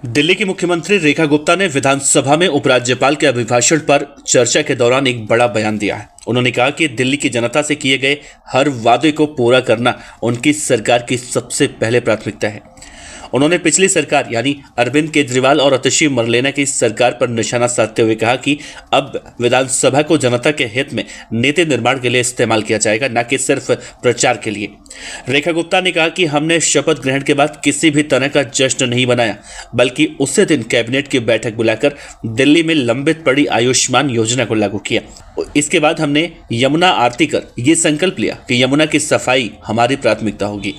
दिल्ली की मुख्यमंत्री रेखा गुप्ता ने विधानसभा में उपराज्यपाल के अभिभाषण पर चर्चा के दौरान एक बड़ा बयान दिया है। उन्होंने कहा कि दिल्ली की जनता से किए गए हर वादे को पूरा करना उनकी सरकार की सबसे पहले प्राथमिकता है। उन्होंने पिछली सरकार यानी अरविंद केजरीवाल और आतिशी मरलेना की सरकार पर निशाना साधते हुए कहा कि अब विधानसभा को जनता के हित में नीति निर्माण के लिए इस्तेमाल किया जाएगा, न कि सिर्फ प्रचार के लिए। रेखा गुप्ता ने कहा कि हमने शपथ ग्रहण के बाद किसी भी तरह का जश्न नहीं बनाया, बल्कि उसी दिन कैबिनेट की बैठक बुलाकर दिल्ली में लंबित पड़ी आयुष्मान योजना को लागू किया। इसके बाद हमने यमुना आरती कर ये संकल्प लिया कि यमुना की सफाई हमारी प्राथमिकता होगी।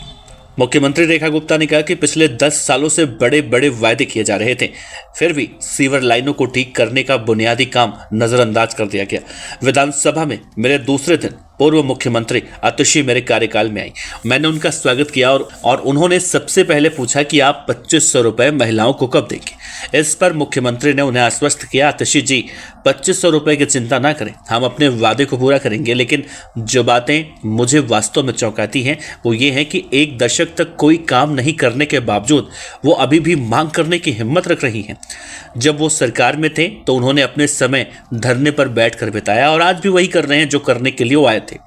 मुख्यमंत्री रेखा गुप्ता ने कहा कि पिछले 10 सालों से बड़े बड़े वायदे किए जा रहे थे, फिर भी सीवर लाइनों को ठीक करने का बुनियादी काम नजरअंदाज कर दिया गया। विधानसभा में मेरे दूसरे दिन पूर्व मुख्यमंत्री आतिशी मेरे कार्यकाल में आई। मैंने उनका स्वागत किया और उन्होंने सबसे पहले पूछा कि आप 2500 रुपए महिलाओं को कब देंगे। इस पर मुख्यमंत्री ने उन्हें आश्वस्त किया, आतिशी जी 2500 रुपए की चिंता ना करें, हम अपने वादे को पूरा करेंगे। लेकिन जो बातें मुझे वास्तव में चौंकाती हैं वो ये है कि एक दशक तक कोई काम नहीं करने के बावजूद वो अभी भी मांग करने की हिम्मत रख रही हैं। जब वो सरकार में थे तो उन्होंने अपने समय धरने पर बैठकर बिताया और आज भी वही कर रहे हैं जो करने के लिए वो आए थे।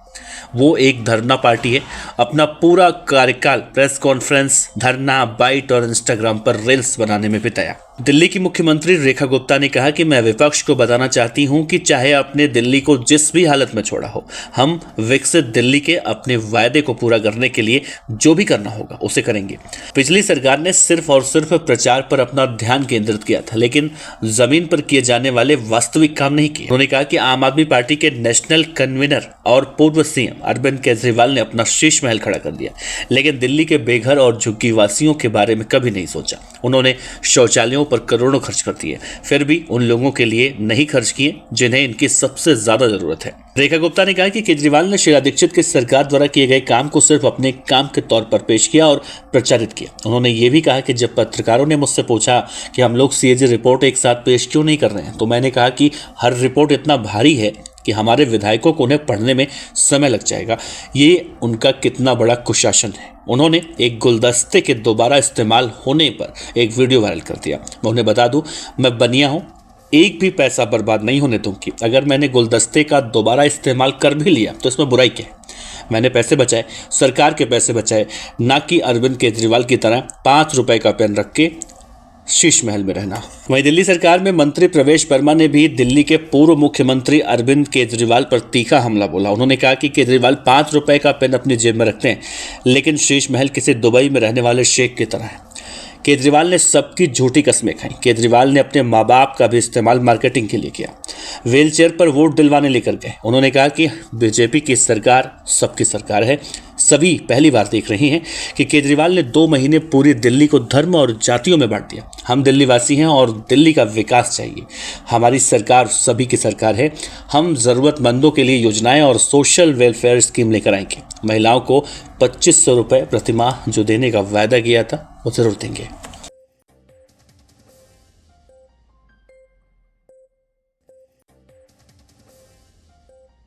वो एक धरना पार्टी है। अपना पूरा कार्यकाल प्रेस कॉन्फ्रेंस, धरना, बाइट और इंस्टाग्राम पर रील्स बनाने में बिताया। दिल्ली की मुख्यमंत्री रेखा गुप्ता ने कहा कि मैं विपक्ष को बताना चाहती हूं कि चाहे अपने दिल्ली को जिस भी हालत में छोड़ा हो, हम विकसित दिल्ली के अपने वायदे को पूरा करने के लिए जो भी करना होगा उसे करेंगे। पिछली सरकार ने सिर्फ और सिर्फ प्रचार पर अपना ध्यान केंद्रित किया था, लेकिन जमीन पर किए जाने वाले वास्तविक काम नहीं किए। उन्होंने कहा कि आम आदमी पार्टी के नेशनल कन्वीनर और पूर्व सीएम अरविंद केजरीवाल ने अपना शीश महल खड़ा कर दिया, लेकिन दिल्ली के बेघर और झुग्गी वासियों के बारे में कभी नहीं सोचा। उन्होंने शौचालयों पर करोड़ों खर्च कर दिए, फिर भी उन लोगों के लिए नहीं खर्च किए जिन्हें इनकी सबसे ज्यादा जरूरत है। रेखा गुप्ता ने कहा कि केजरीवाल ने शीला दीक्षित की सरकार द्वारा किए गए काम को सिर्फ अपने काम के तौर पर पेश किया और प्रचारित किया। उन्होंने ये भी कहा कि जब पत्रकारों ने मुझसे पूछा कि हम लोग सीएजी रिपोर्ट एक साथ पेश क्यों नहीं कर रहे हैं, तो मैंने कहा कि हर रिपोर्ट इतना भारी है कि हमारे विधायकों को उन्हें पढ़ने में समय लग जाएगा। ये उनका कितना बड़ा कुशासन है। उन्होंने एक गुलदस्ते के दोबारा इस्तेमाल होने पर एक वीडियो वायरल कर दिया। मैं उन्हें बता दूं, मैं बनिया हूं, एक भी पैसा बर्बाद नहीं होने दूंगी। अगर मैंने गुलदस्ते का दोबारा इस्तेमाल कर भी लिया तो इसमें बुराई क्या है। मैंने पैसे बचाए, सरकार के पैसे बचाए, ना कि अरविंद केजरीवाल की तरह 5 रुपए का पेन रख के शीश महल में रहना। वहीं दिल्ली सरकार में मंत्री प्रवेश वर्मा ने भी दिल्ली के पूर्व मुख्यमंत्री अरविंद केजरीवाल पर तीखा हमला बोला। उन्होंने कहा कि केजरीवाल 5 रुपए का पेन अपनी जेब में रखते हैं, लेकिन शीश महल किसी दुबई में रहने वाले शेख की तरह है। केजरीवाल ने सबकी झूठी कस्में खाई। केजरीवाल ने अपने माँ बाप का भी इस्तेमाल मार्केटिंग के लिए किया, व्हीलचेयर पर वोट दिलवाने लेकर गए। उन्होंने कहा कि बीजेपी की सरकार सबकी सरकार है। सभी पहली बार देख रहे हैं कि केजरीवाल ने 2 महीने पूरी दिल्ली को धर्म और जातियों में बांट दिया। हम दिल्ली वासी हैं और दिल्ली का विकास चाहिए। हमारी सरकार सभी की सरकार है। हम ज़रूरतमंदों के लिए योजनाएं और सोशल वेलफेयर स्कीम लेकर आएंगे। महिलाओं को 2500 रुपये प्रतिमाह जो देने का वायदा किया था वो जरूर देंगे।